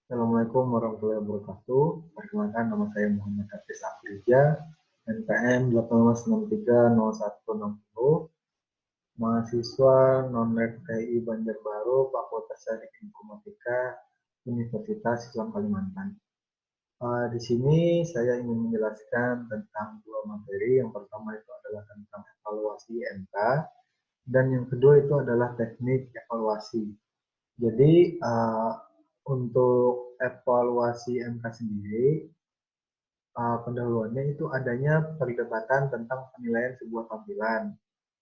Assalamualaikum warahmatullahi wabarakatuh. Perkenalkan, nama saya Muhammad Hafiz Afrija, NPM 18630160, mahasiswa non-rek TI Banjarbaru, Fakultas Teknik Informatika, Universitas Islam Kalimantan. Di sini saya ingin menjelaskan tentang dua materi. Yang pertama itu adalah tentang evaluasi MK, dan yang kedua itu adalah teknik evaluasi. Jadi untuk evaluasi MK sendiri, pendahuluannya itu adanya perdebatan tentang penilaian sebuah tampilan.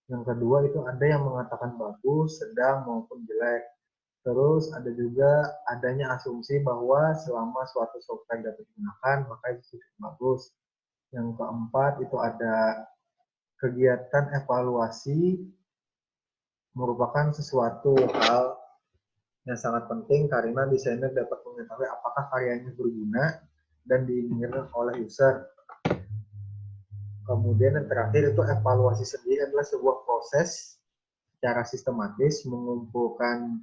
Yang kedua itu ada yang mengatakan bagus, sedang maupun jelek. Terus ada juga adanya asumsi bahwa selama suatu software dapat digunakan maka itu sudah bagus. Yang keempat itu ada kegiatan evaluasi merupakan sesuatu hal yang sangat penting karena desainer dapat mengetahui apakah karyanya berguna dan diinginkan oleh user. Kemudian yang terakhir itu evaluasi sendiri adalah sebuah proses secara sistematis mengumpulkan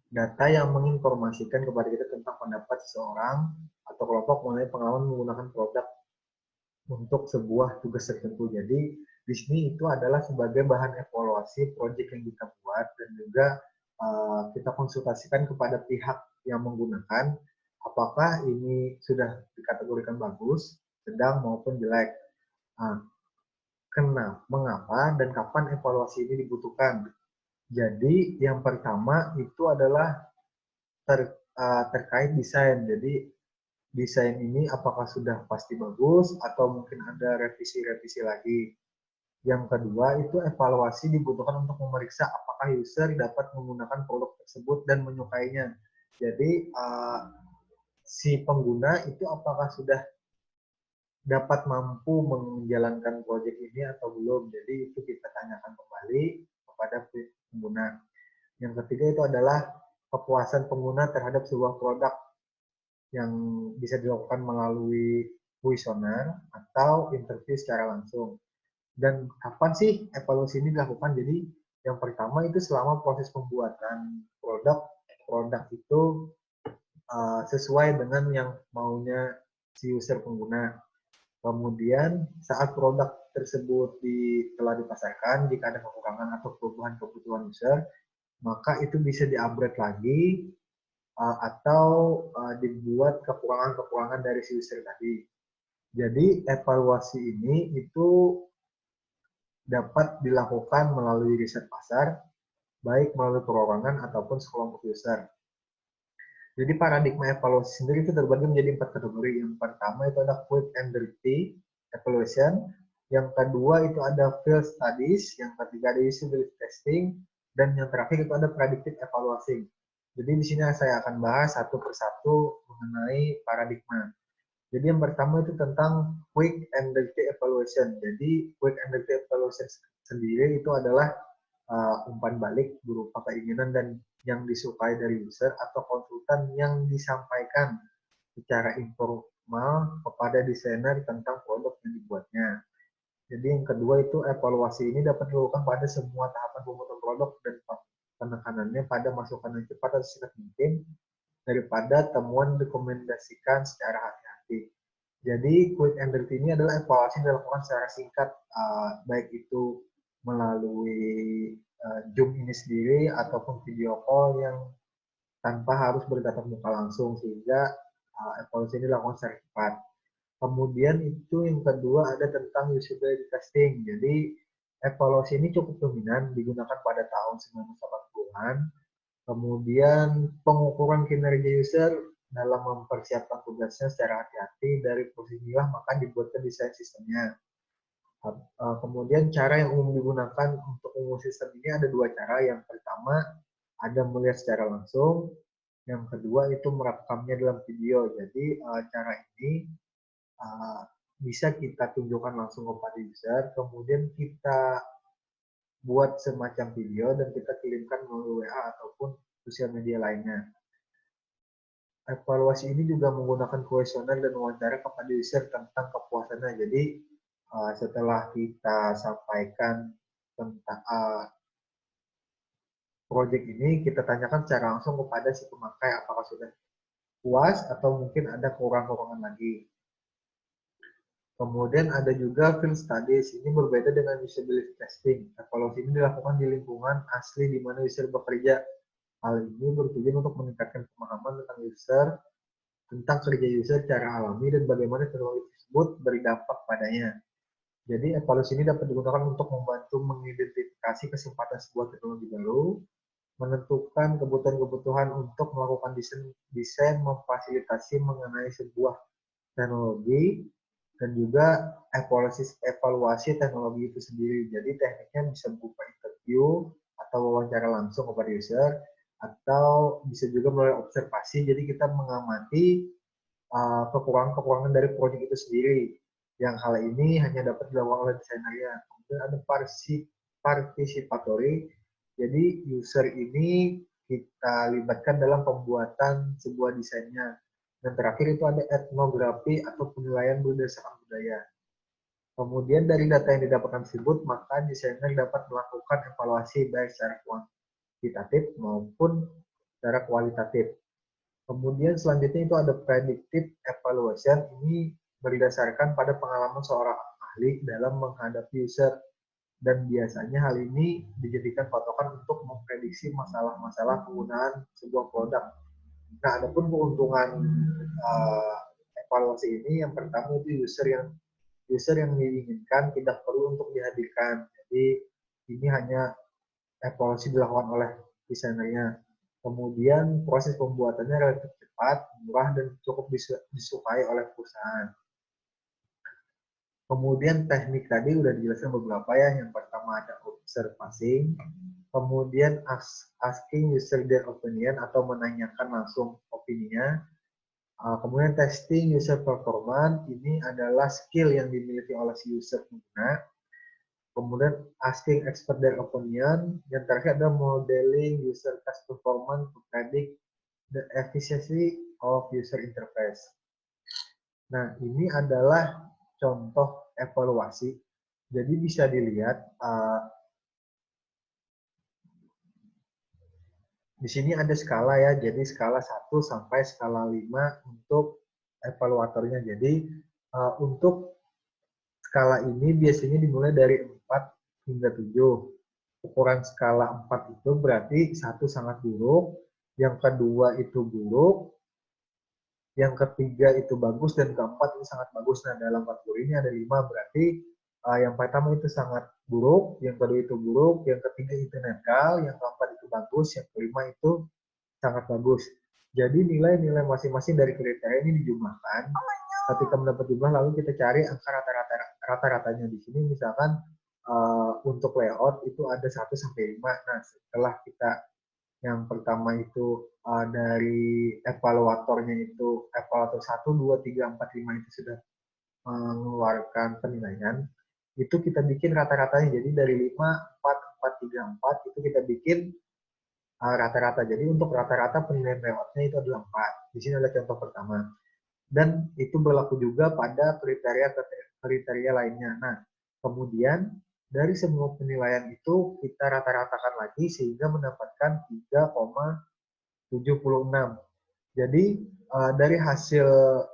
data yang menginformasikan kepada kita tentang pendapat seseorang atau kelompok mengenai pengalaman menggunakan produk untuk sebuah tugas tertentu. Jadi di sini itu adalah sebagai bahan evaluasi proyek yang kita buat dan juga kita konsultasikan kepada pihak yang menggunakan apakah ini sudah dikategorikan bagus, sedang maupun jelek. Nah, mengapa dan kapan evaluasi ini dibutuhkan? Jadi yang pertama itu adalah terkait desain. Jadi desain ini apakah sudah pasti bagus atau mungkin ada revisi-revisi lagi. Yang kedua itu evaluasi dibutuhkan untuk memeriksa apakah user dapat menggunakan produk tersebut dan menyukainya. Jadi si pengguna itu apakah sudah dapat mampu menjalankan proyek ini atau belum. Jadi itu kita tanyakan kembali kepada pengguna. Yang ketiga itu adalah kepuasan pengguna terhadap sebuah produk yang bisa dilakukan melalui kuesioner atau interview secara langsung. Dan kapan sih evaluasi ini dilakukan? Jadi yang pertama itu selama proses pembuatan produk itu sesuai dengan yang maunya si user pengguna. Kemudian saat produk tersebut telah dipasarkan, jika ada kekurangan atau perubahan kebutuhan user, maka itu bisa di-upgrade lagi atau dibuat kekurangan-kekurangan dari si user tadi. Jadi evaluasi ini itu dapat dilakukan melalui riset pasar, baik melalui perorangan ataupun sekelompok user. Jadi paradigma evaluasi sendiri itu terbagi menjadi 4 kategori. Yang pertama itu ada quick and dirty evaluation, yang kedua itu ada field studies, yang ketiga ada usability testing, dan yang terakhir itu ada predictive evaluation. Jadi di sini saya akan bahas satu persatu mengenai paradigma. Jadi yang pertama itu tentang quick and dirty evaluation. Jadi quick and dirty evaluation sendiri itu adalah umpan balik berupa keinginan dan yang disukai dari user atau konsultan yang disampaikan secara informal kepada desainer tentang produk yang dibuatnya. Jadi yang kedua itu evaluasi ini dapat dilakukan pada semua tahapan pembuatan produk dan penekanannya pada masukan yang cepat atau singkat mungkin daripada temuan rekomendasikan secara hati-hati. Jadi quick and dirty ini adalah evaluasi yang dilakukan secara singkat, baik itu melalui Zoom ini sendiri ataupun video call yang tanpa harus bertatap muka langsung, sehingga evaluasi ini dilakukan secara cepat. Kemudian itu yang kedua ada tentang usability testing. Jadi evaluasi ini cukup dominan digunakan pada tahun 1980-an. Kemudian pengukuran kinerja user dalam mempersiapkan tugasnya secara hati-hati dari posisi inilah maka dibuatkan desain sistemnya. Kemudian cara yang umum digunakan untuk umum sistem ini ada dua cara. Yang pertama ada melihat secara langsung, yang kedua itu merekamnya dalam video. Jadi cara ini bisa kita tunjukkan langsung kepada user, kemudian kita buat semacam video dan kita kirimkan melalui WA ataupun sosial media lainnya. Evaluasi ini juga menggunakan kuesioner dan wawancara kepada user tentang kepuasannya. Jadi setelah kita sampaikan tentang project ini kita tanyakan secara langsung kepada si pemakai apakah sudah puas atau mungkin ada kurang-kurangan lagi. Kemudian ada juga field studies. Ini berbeda dengan usability testing. Evaluasi ini dilakukan di lingkungan asli di mana user bekerja. Hal ini bertujuan untuk meningkatkan pemahaman tentang user, tentang kerja user secara alami dan bagaimana teknologi tersebut berdampak padanya. Jadi evaluasi ini dapat digunakan untuk membantu mengidentifikasi kesempatan sebuah teknologi baru, menentukan kebutuhan-kebutuhan untuk melakukan desain memfasilitasi mengenai sebuah teknologi, dan juga evaluasi teknologi itu sendiri. Jadi tekniknya bisa berupa interview atau wawancara langsung kepada user, atau bisa juga melalui observasi. Jadi kita mengamati kekurangan-kekurangan dari proyek itu sendiri. Yang hal ini hanya dapat dilakukan oleh desainernya. Kemudian ada participatory. Jadi user ini kita libatkan dalam pembuatan sebuah desainnya. Dan terakhir itu ada etnografi atau penilaian berdasarkan budaya. Kemudian dari data yang didapatkan tersebut, maka desainer dapat melakukan evaluasi baik secara kuantitatif maupun secara kualitatif. Kemudian selanjutnya itu ada predictive evaluation. Ini berdasarkan pada pengalaman seorang ahli dalam menghadapi user. Dan biasanya hal ini dijadikan patokan untuk memprediksi masalah-masalah penggunaan sebuah produk. Nah, adapun keuntungan uh, evaluasi ini, yang pertama itu user yang diinginkan tidak perlu untuk dihadirkan. Jadi ini hanya evaluasi dilakukan oleh desainernya. Kemudian proses pembuatannya relatif cepat, murah, dan cukup disukai oleh perusahaan. Kemudian teknik tadi udah dijelaskan beberapa ya. Yang pertama ada observing, kemudian asking user their opinion atau menanyakan langsung opininya. Kemudian testing user performance, ini adalah skill yang dimiliki oleh si user pengguna. Kemudian asking expert their opinion. Yang terakhir ada modeling user test performance to predict the efficiency of user interface. Nah, ini adalah contoh evaluasi. Jadi bisa dilihat di sini ada skala ya. Jadi skala 1 sampai skala 5 untuk evaluatornya. Jadi untuk skala ini biasanya dimulai dari 4 hingga 7. Ukuran skala 4 itu berarti 1 sangat buruk, yang kedua itu buruk, yang ketiga itu bagus, dan keempat itu sangat bagus. Nah, dalam kategori ini ada 5, berarti yang pertama itu sangat buruk, yang kedua itu buruk, yang ketiga itu netral, yang keempat itu bagus, yang kelima itu sangat bagus. Jadi nilai-nilai masing-masing dari kriteria ini dijumlahkan. Ketika mendapat jumlah, lalu kita cari angka rata-ratanya. Di sini misalkan untuk layout itu ada 1 sampai 5. Nah, setelah kita yang pertama itu dari evaluatornya itu evaluator 1, 2, 3, 4, 5 itu sudah mengeluarkan penilaian, itu kita bikin rata-ratanya. Jadi dari 5, 4, 4, 3, 4 itu kita bikin rata-rata. Jadi untuk rata-rata penilaian layoutnya itu adalah 4. Di sini adalah contoh pertama. Dan itu berlaku juga pada kriteria lainnya. Nah, kemudian dari semua penilaian itu kita rata-ratakan lagi sehingga mendapatkan 3,76. Jadi dari hasil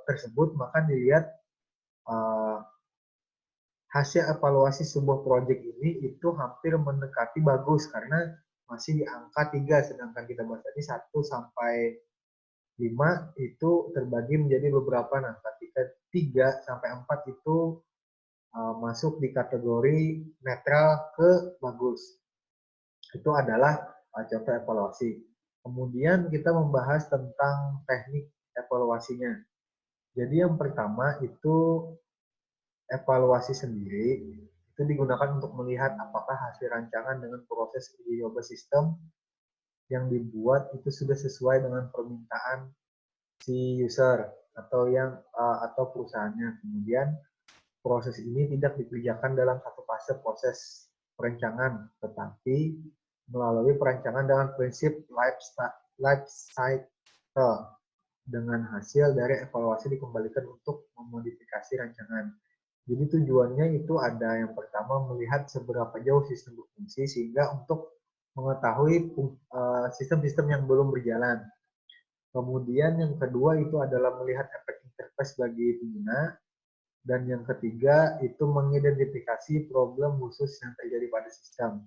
tersebut maka dilihat hasil evaluasi sebuah proyek ini itu hampir mendekati bagus karena masih di angka 3, sedangkan kita bahas tadi 1 sampai 5 itu terbagi menjadi beberapa. Nah, ketika 3 sampai 4 itu masuk di kategori netral ke bagus. Itu adalah contoh evaluasi. Kemudian kita membahas tentang teknik evaluasinya. Jadi yang pertama itu evaluasi sendiri itu digunakan untuk melihat apakah hasil rancangan dengan proses uji coba sistem yang dibuat itu sudah sesuai dengan permintaan si user atau perusahaannya. Kemudian proses ini tidak dikerjakan dalam satu fase proses perencanaan, tetapi melalui perencanaan dengan prinsip life cycle. Dengan hasil dari evaluasi dikembalikan untuk memodifikasi rancangan. Jadi tujuannya itu ada yang pertama melihat seberapa jauh sistem berfungsi sehingga untuk mengetahui sistem-sistem yang belum berjalan. Kemudian yang kedua itu adalah melihat efek interface bagi pengguna. Dan yang ketiga itu mengidentifikasi problem khusus yang terjadi pada sistem.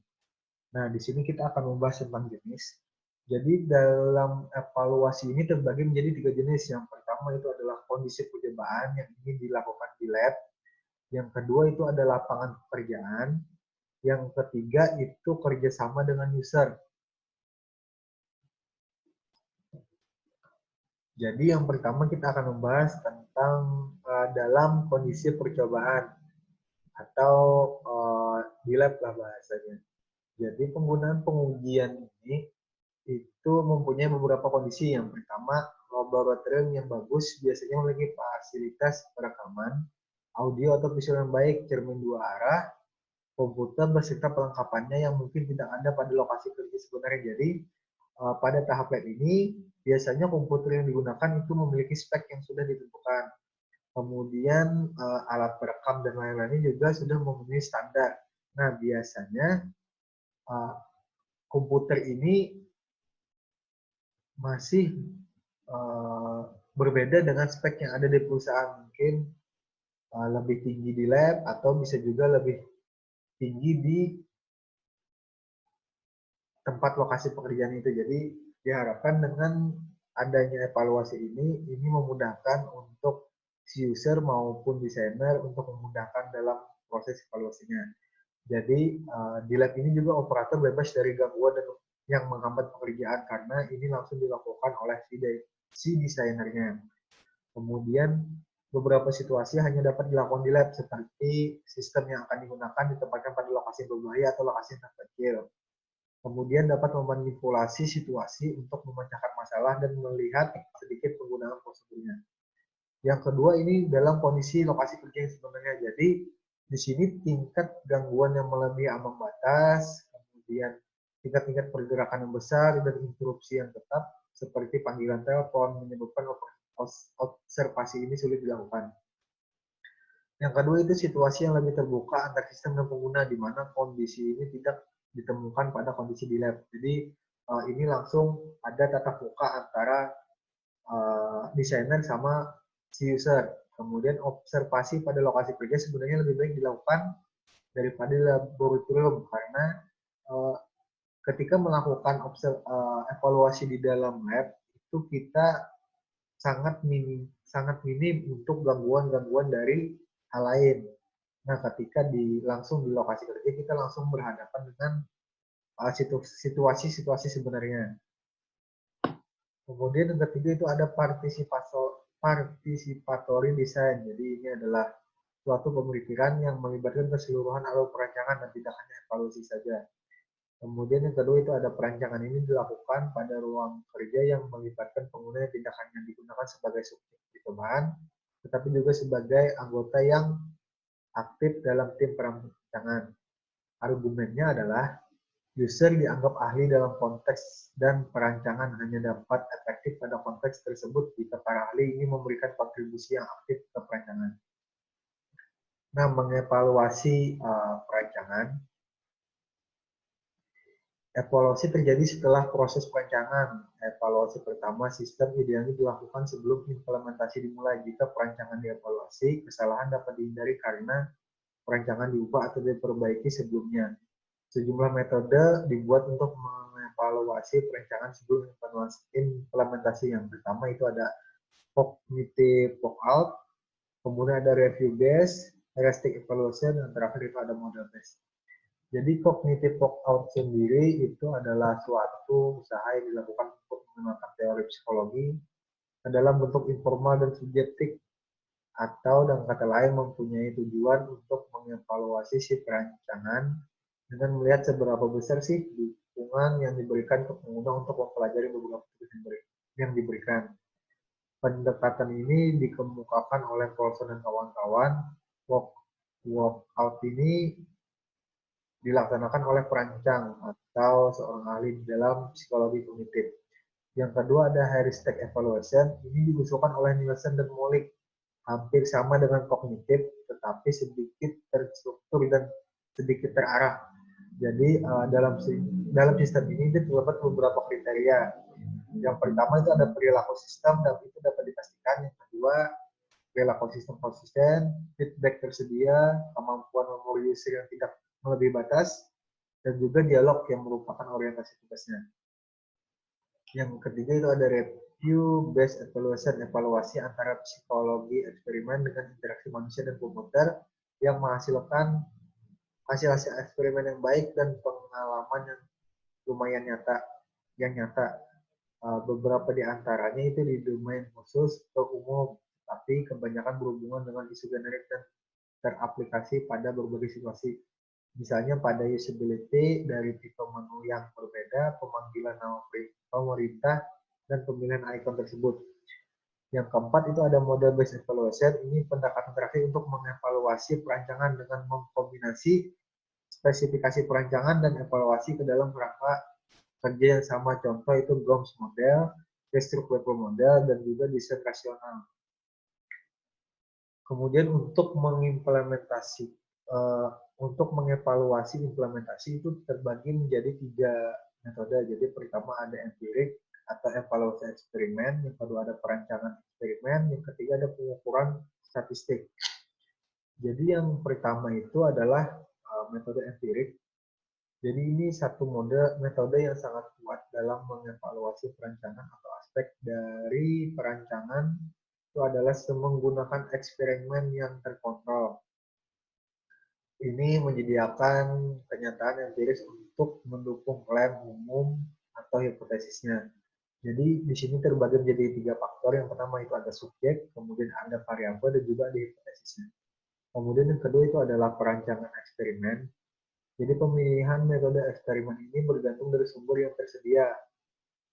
Nah, di sini kita akan membahas tentang jenis. Jadi dalam evaluasi ini terbagi menjadi 3 jenis. Yang pertama itu adalah kondisi percobaan yang ingin dilakukan di lab. Yang kedua itu adalah lapangan pekerjaan. Yang ketiga itu kerjasama dengan user. Jadi yang pertama kita akan membahas tentang dalam kondisi percobaan atau di lab lah bahasanya. Jadi penggunaan pengujian ini itu mempunyai beberapa kondisi. Yang pertama, laboratorium yang bagus biasanya memiliki fasilitas perekaman, audio atau visual yang baik, cermin dua arah, komputer beserta pelengkapannya yang mungkin tidak ada pada lokasi kerja sebenarnya. Jadi pada tahap lab ini biasanya komputer yang digunakan itu memiliki spek yang sudah ditentukan. Kemudian alat perekam dan lain-lainnya juga sudah memenuhi standar. Nah, biasanya komputer ini masih berbeda dengan spek yang ada di perusahaan. Mungkin lebih tinggi di lab atau bisa juga lebih tinggi di tempat lokasi pekerjaan itu. Jadi diharapkan dengan adanya evaluasi ini memudahkan untuk si user maupun desainer untuk memudahkan dalam proses evaluasinya. Jadi di lab ini juga operator bebas dari gangguan yang menghambat pekerjaan karena ini langsung dilakukan oleh si desainernya. Kemudian beberapa situasi hanya dapat dilakukan di lab seperti sistem yang akan digunakan ditempatkan pada lokasi berbahaya atau lokasi yang terkecil. Kemudian dapat memanipulasi situasi untuk memecahkan masalah dan melihat sedikit penggunaan prosedurnya. Yang kedua ini dalam kondisi lokasi kerja yang sebenarnya. Jadi di sini tingkat gangguan yang melebihi ambang batas, kemudian tingkat-tingkat pergerakan yang besar dan interupsi yang tetap seperti panggilan telepon menyebabkan observasi ini sulit dilakukan. Yang kedua itu situasi yang lebih terbuka antar sistem dan pengguna di mana kondisi ini tidak ditemukan pada kondisi di lab. Jadi ini langsung ada tatap muka antara desainer sama si user. Kemudian observasi pada lokasi kerja sebenarnya lebih baik dilakukan daripada di laboratorium karena ketika melakukan evaluasi di dalam lab itu kita sangat minim untuk gangguan-gangguan dari hal lain. Nah, ketika langsung di lokasi kerja kita langsung berhadapan dengan situasi-situasi sebenarnya. Kemudian yang ketiga itu ada participatory design. Jadi ini adalah suatu pemikiran yang melibatkan keseluruhan alur perancangan dan tidak hanya evaluasi saja. Kemudian yang kedua itu ada perancangan ini dilakukan pada ruang kerja yang melibatkan pengguna yang tidak hanya digunakan sebagai subjek percobaan, tetapi juga sebagai anggota yang aktif dalam tim perancangan. Argumennya adalah user dianggap ahli dalam konteks dan perancangan hanya dapat efektif pada konteks tersebut jika para ahli ini memberikan kontribusi yang aktif ke perancangan. Nah, mengevaluasi perancangan. Evaluasi terjadi setelah proses perancangan. Evaluasi pertama sistem idealnya dilakukan sebelum implementasi dimulai. Jika perancangan dievaluasi, kesalahan dapat dihindari karena perancangan diubah atau diperbaiki sebelumnya. Sejumlah metode dibuat untuk mengevaluasi perancangan sebelum implementasi. Yang pertama itu ada cognitive workout, kemudian ada review based, heuristic evaluation, dan terakhir itu ada model based. Jadi cognitive workout sendiri itu adalah suatu usaha yang dilakukan untuk menggunakan teori psikologi dalam bentuk informal dan subjektif atau dengan kata lain mempunyai tujuan untuk mengevaluasi si perancangan dengan melihat seberapa besar sih dukungan yang diberikan ke pengguna untuk mempelajari beberapa tugas yang diberikan. Pendekatan ini dikemukakan oleh Paulson dan kawan-kawan. Workout ini dilaksanakan oleh perancang atau seorang ahli dalam psikologi kognitif. Yang kedua ada heuristic evaluation. Ini diusulkan oleh Nielsen dan Molik. Hampir sama dengan kognitif, tetapi sedikit terstruktur dan sedikit terarah. Jadi dalam sistem ini terdapat beberapa kriteria. Yang pertama itu ada perilaku sistem dan itu dapat dipastikan. Yang kedua, perilaku sistem konsisten, feedback tersedia, kemampuan memori user yang tidak melebihi batas, dan juga dialog yang merupakan orientasi tugasnya. Yang ketiga itu ada review based evaluation, evaluasi antara psikologi eksperimen dengan interaksi manusia dan komputer yang menghasilkan hasil-hasil eksperimen yang baik dan pengalaman yang lumayan nyata, beberapa di antaranya itu di domain khusus atau umum, tapi kebanyakan berhubungan dengan isu generik dan teraplikasi pada berbagai situasi. Misalnya pada usability dari tipe menu yang berbeda, pemanggilan nama pemerintah, dan pemilihan ikon tersebut. Yang keempat itu ada model based evaluation. Ini pendekatan terakhir untuk mengevaluasi perancangan dengan mengkombinasi spesifikasi perancangan dan evaluasi ke dalam kerangka kerja yang sama. Contoh itu GOMS model, restructural model, dan juga desain rasional. Kemudian untuk mengimplementasi, untuk mengevaluasi implementasi itu terbagi menjadi 3 metode. Jadi pertama ada empirik atau evaluasi eksperimen, yang kedua ada perancangan eksperimen, yang ketiga ada pengukuran statistik. Jadi yang pertama itu adalah metode empirik. Jadi ini satu metode yang sangat kuat dalam mengevaluasi perancangan atau aspek dari perancangan itu adalah menggunakan eksperimen yang terkontrol. Ini menyediakan kenyataan empiris untuk mendukung klaim umum atau hipotesisnya. Jadi di sini terbagi menjadi 3 faktor. Yang pertama itu ada subjek, kemudian ada variabel, dan juga ada hipotesisnya. Kemudian yang kedua itu adalah perancangan eksperimen. Jadi pemilihan metode eksperimen ini bergantung dari sumber yang tersedia.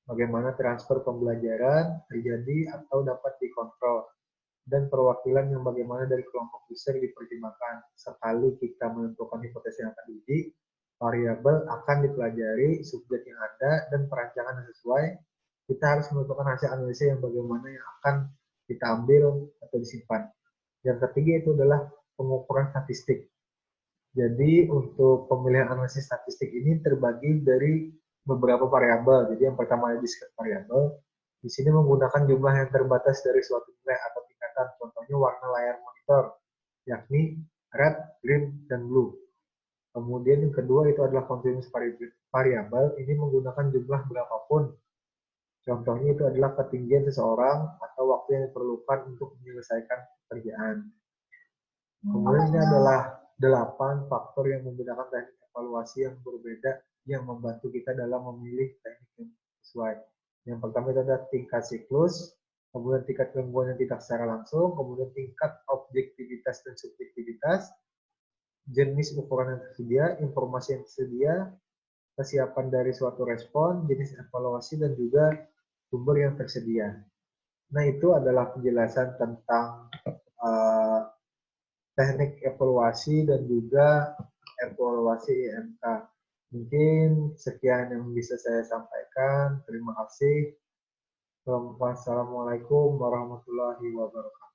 Bagaimana transfer pembelajaran terjadi atau dapat dikontrol. Dan perwakilan yang bagaimana dari kelompok user dipertimbangkan. Sekali kita menentukan hipotesis yang akan diuji, variabel akan dipelajari, subjek yang ada, dan perancangan yang sesuai. Kita harus menentukan hasil analisa yang bagaimana yang akan kita ambil atau disimpan. Yang ketiga itu adalah pengukuran statistik. Jadi untuk pemilihan analisis statistik ini terbagi dari beberapa variabel. Jadi yang pertama ada discrete variabel. Di sini menggunakan jumlah yang terbatas dari suatu nilai atau tingkatan. Contohnya warna layar monitor, yakni red, green, dan blue. Kemudian yang kedua itu adalah continuous variable. Ini menggunakan jumlah berapapun. Contohnya itu adalah ketinggian seseorang atau waktu yang diperlukan untuk menyelesaikan pekerjaan. Kemudian ini adalah 8 faktor yang membedakan teknik evaluasi yang berbeda yang membantu kita dalam memilih teknik yang sesuai. Yang pertama itu ada tingkat siklus, kemudian tingkat gangguan yang tidak secara langsung, kemudian tingkat objektivitas dan subjektivitas, jenis ukuran yang tersedia, informasi yang tersedia, kesiapan dari suatu respon, jenis evaluasi, dan juga sumber yang tersedia. Nah, itu adalah penjelasan tentang teknik evaluasi dan juga evaluasi IMK. Mungkin sekian yang bisa saya sampaikan. Terima kasih. Wassalamualaikum warahmatullahi wabarakatuh.